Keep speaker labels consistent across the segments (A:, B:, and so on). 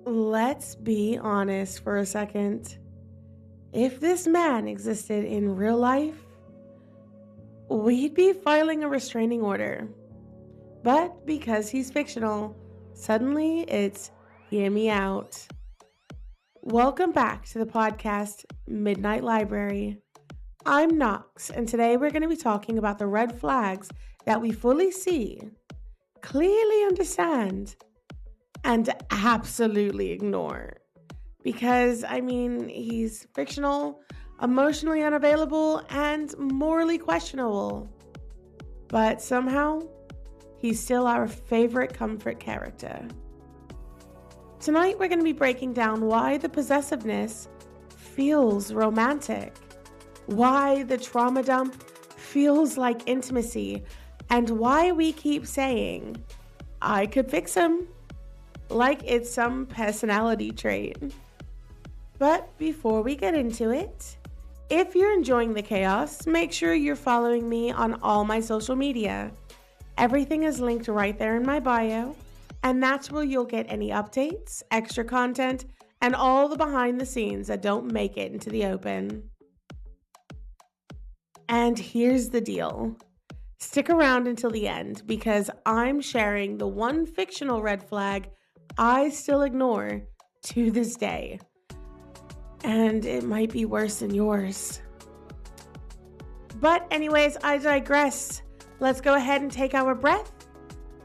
A: Let's be honest for a second. If this man existed in real life, we'd be filing a restraining order. But because he's fictional, suddenly it's hear me out. Welcome back to the podcast Midnight Library. I'm Knox, and today we're going to be talking about the red flags that we fully see, clearly understand, and absolutely ignore. Because, he's fictional, emotionally unavailable, and morally questionable. But somehow, he's still our favorite comfort character. Tonight, we're going to be breaking down why the possessiveness feels romantic, why the trauma dump feels like intimacy, and why we keep saying, I could fix him, like it's some personality trait. But before we get into it, if you're enjoying the chaos, make sure you're following me on all my social media. Everything is linked right there in my bio, and that's where you'll get any updates, extra content, and all the behind the scenes that don't make it into the open. And here's the deal. Stick around until the end because I'm sharing the one fictional red flag I still ignore to this day. And it might be worse than yours. But anyways, I digress. Let's go ahead and take our breath.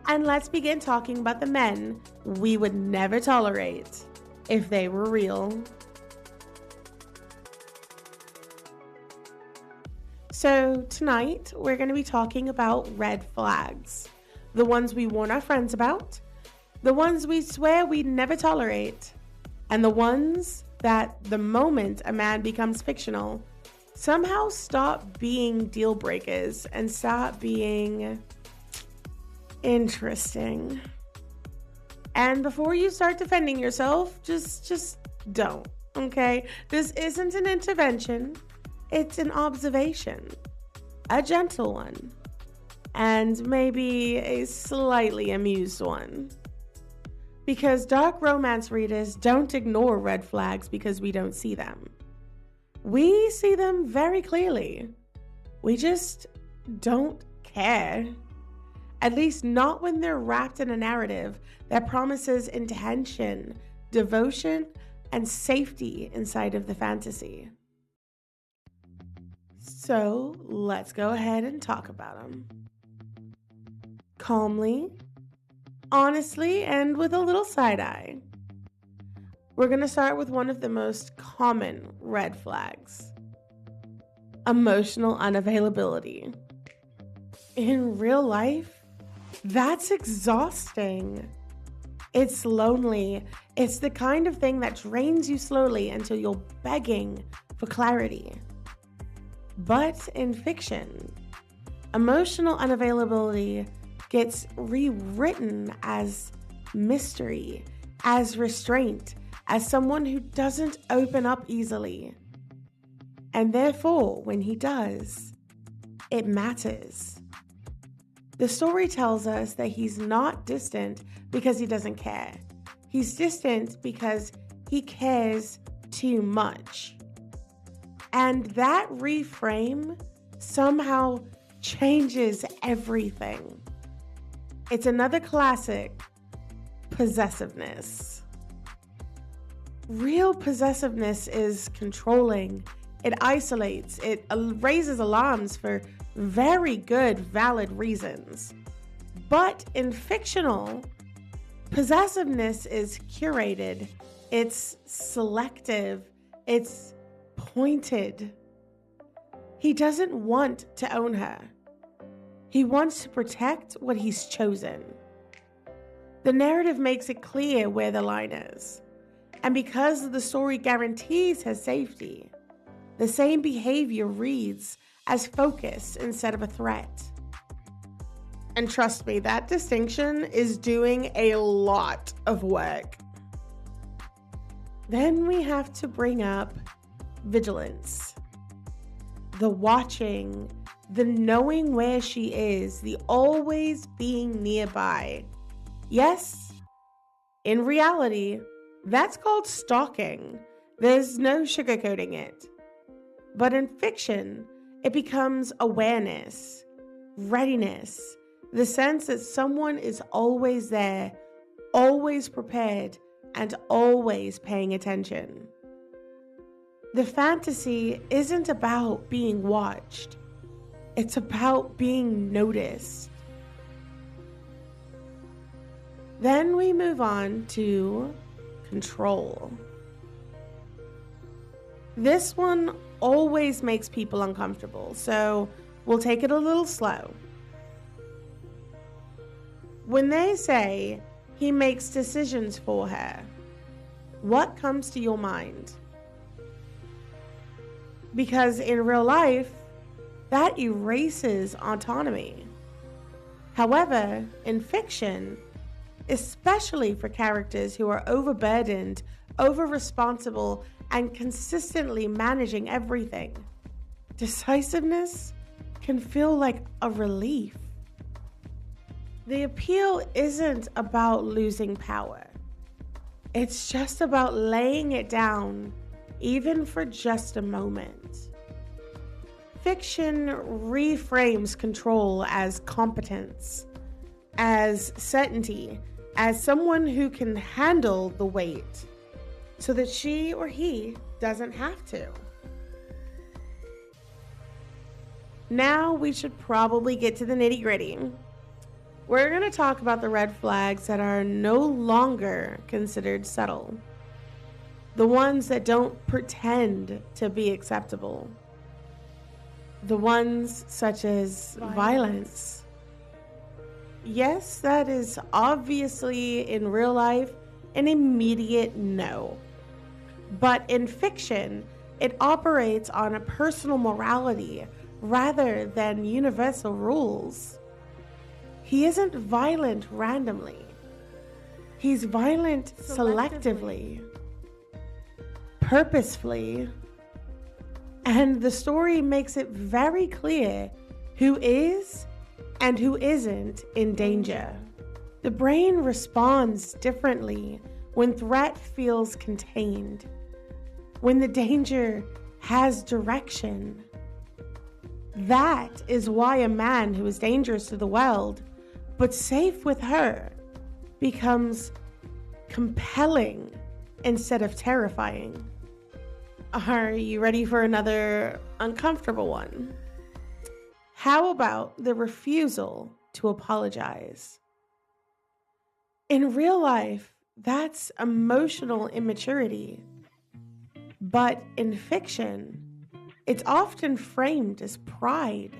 A: And let's begin talking about the men we would never tolerate if they were real. So tonight, we're going to be talking about red flags. The ones we warn our friends about, the ones we swear we'd never tolerate, and the ones that the moment a man becomes fictional, somehow stop being deal breakers and start being interesting. And before you start defending yourself, just don't, okay? This isn't an intervention. It's an observation, a gentle one, and maybe a slightly amused one. Because dark romance readers don't ignore red flags because we don't see them. We see them very clearly. We just don't care. At least not when they're wrapped in a narrative that promises intention, devotion, and safety inside of the fantasy. So let's go ahead and talk about them. Calmly, honestly, and with a little side eye. We're going to start with one of the most common red flags. Emotional unavailability. In real life, that's exhausting. It's lonely. It's the kind of thing that drains you slowly until you're begging for clarity. But in fiction, emotional unavailability gets rewritten as mystery, as restraint, as someone who doesn't open up easily. And therefore, when he does, it matters. The story tells us that he's not distant because he doesn't care. He's distant because he cares too much. And that reframe somehow changes everything. It's another classic, possessiveness. Real possessiveness is controlling. It isolates. It raises alarms for very good, valid reasons. But in fictional, possessiveness is curated. It's selective. It's pointed. He doesn't want to own her. He wants to protect what he's chosen. The narrative makes it clear where the line is. And because the story guarantees her safety, the same behavior reads as focus instead of a threat. And trust me, that distinction is doing a lot of work. Then we have to bring up vigilance. The watching, the knowing where she is, the always being nearby. Yes, in reality, That's called stalking. There's no sugarcoating it. But in fiction, it becomes awareness, readiness, the sense that someone is always there, always prepared, and always paying attention. The fantasy isn't about being watched. It's about being noticed. Then we move on to control. This one always makes people uncomfortable, so we'll take it a little slow. When they say he makes decisions for her, what comes to your mind? Because in real life, that erases autonomy. However, in fiction, especially for characters who are overburdened, over-responsible, and consistently managing everything, decisiveness can feel like a relief. The appeal isn't about losing power. It's just about laying it down, even for just a moment. Fiction reframes control as competence, as certainty, as someone who can handle the weight, so that she or he doesn't have to. Now we should probably get to the nitty-gritty. We're going to talk about the red flags that are no longer considered subtle. The ones that don't pretend to be acceptable. The ones such as violence. Yes, that is obviously in real life an immediate no. But in fiction, it operates on a personal morality rather than universal rules. He isn't violent randomly. He's violent selectively, purposefully, and the story makes it very clear who is and who isn't in danger. The brain responds differently when threat feels contained, when the danger has direction. That is why a man who is dangerous to the world, but safe with her, becomes compelling instead of terrifying. Are you ready for another uncomfortable one? How about the refusal to apologize? In real life, that's emotional immaturity. But in fiction, it's often framed as pride,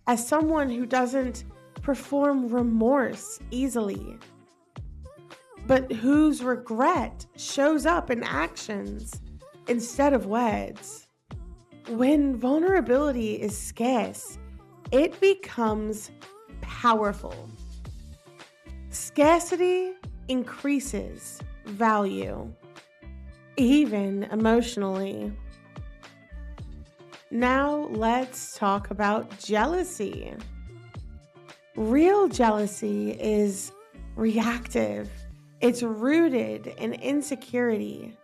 A: as someone who doesn't perform remorse easily, but whose regret shows up in actions instead of words. When vulnerability is scarce, it becomes powerful. Scarcity increases value, even emotionally. Now let's talk about jealousy. Real jealousy is reactive. It's rooted in insecurity.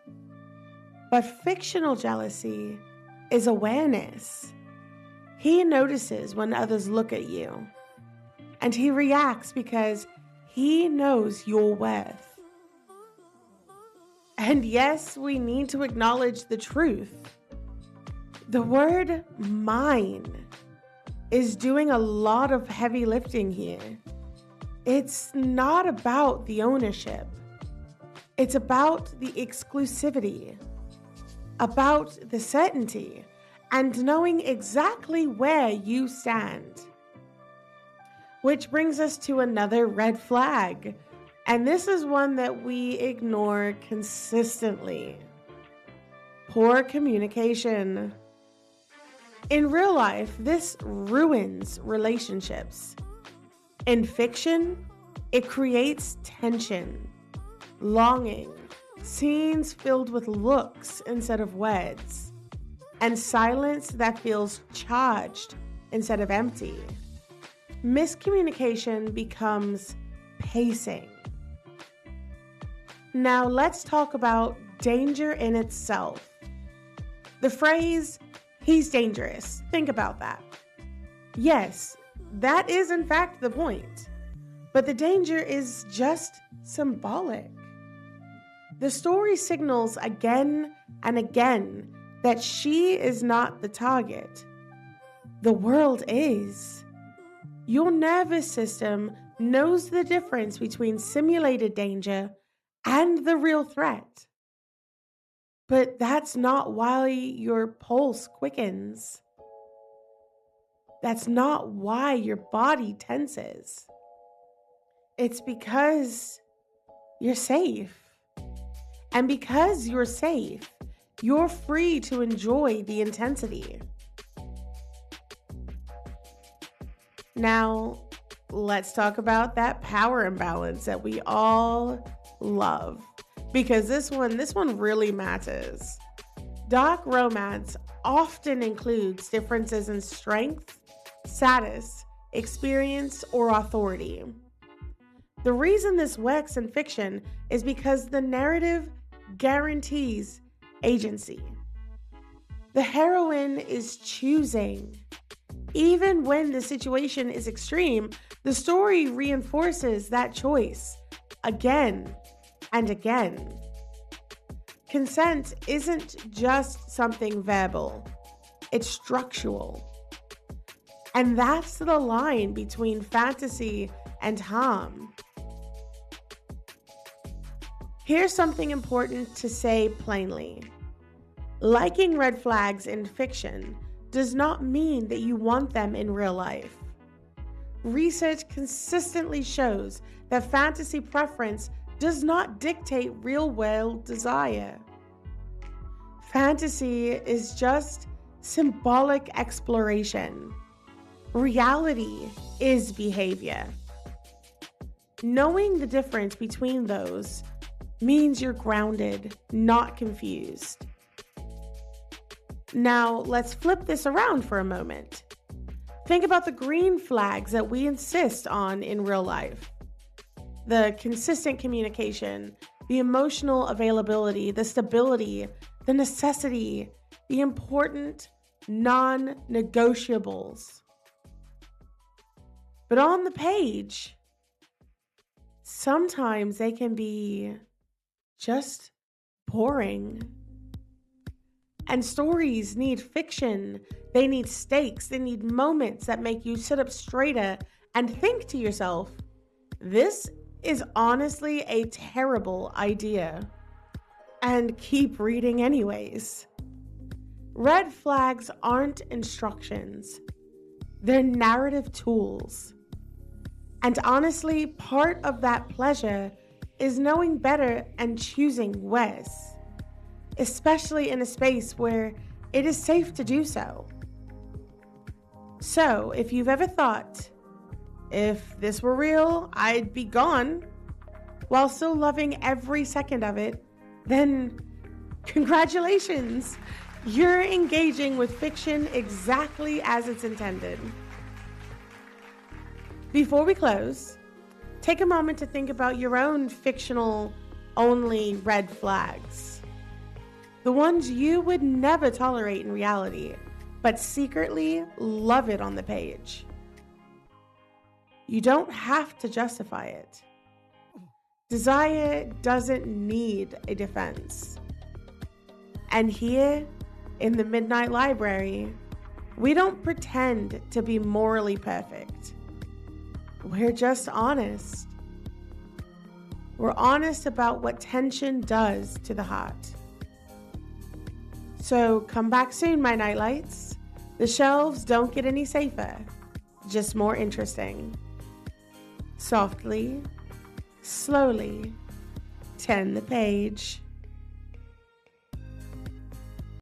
A: But fictional jealousy is awareness. He notices when others look at you, and he reacts because he knows your worth. And yes, we need to acknowledge the truth. The word mine is doing a lot of heavy lifting here. It's not about the ownership. It's about the exclusivity, about the certainty, and knowing exactly where you stand. Which brings us to another red flag, and this is one that we ignore consistently. Poor communication. In real life, this ruins relationships. In fiction, it creates tension, longing, scenes filled with looks instead of words, and silence that feels charged instead of empty. Miscommunication becomes pacing. Now let's talk about danger in itself. The phrase, he's dangerous. Think about that. Yes, that is in fact the point. But the danger is just symbolic. The story signals again and again that she is not the target. The world is. Your nervous system knows the difference between simulated danger and the real threat. But that's not why your pulse quickens. That's not why your body tenses. It's because you're safe. And because you're safe, you're free to enjoy the intensity. Now, let's talk about that power imbalance that we all love. Because this one really matters. Dark romance often includes differences in strength, status, experience, or authority. The reason this works in fiction is because the narrative guarantees agency. The heroine is choosing. Even when the situation is extreme, the story reinforces that choice again and again. Consent isn't just something verbal, it's structural. And that's the line between fantasy and harm. Here's something important to say plainly. Liking red flags in fiction does not mean that you want them in real life. Research consistently shows that fantasy preference does not dictate real-world desire. Fantasy is just symbolic exploration. Reality is behavior. Knowing the difference between those means you're grounded, not confused. Now, let's flip this around for a moment. Think about the green flags that we insist on in real life. The consistent communication, the emotional availability, the stability, the necessity, the important non-negotiables. But on the page, sometimes they can be just boring. And stories need fiction. They need stakes. They need moments that make you sit up straighter and think to yourself, this is honestly a terrible idea. And keep reading anyways. Red flags aren't instructions. They're narrative tools. And honestly, part of that pleasure is knowing better and choosing worse, especially in a space where it is safe to do so. So, if you've ever thought, if this were real, I'd be gone, while still loving every second of it, then congratulations! You're engaging with fiction exactly as it's intended. Before we close, take a moment to think about your own fictional-only red flags. The ones you would never tolerate in reality, but secretly love it on the page. You don't have to justify it. Desire doesn't need a defense. And here, in the Midnight Library, we don't pretend to be morally perfect. We're just honest. We're honest about what tension does to the heart. So come back soon, my nightlights. The shelves don't get any safer, just more interesting. Softly, slowly, turn the page.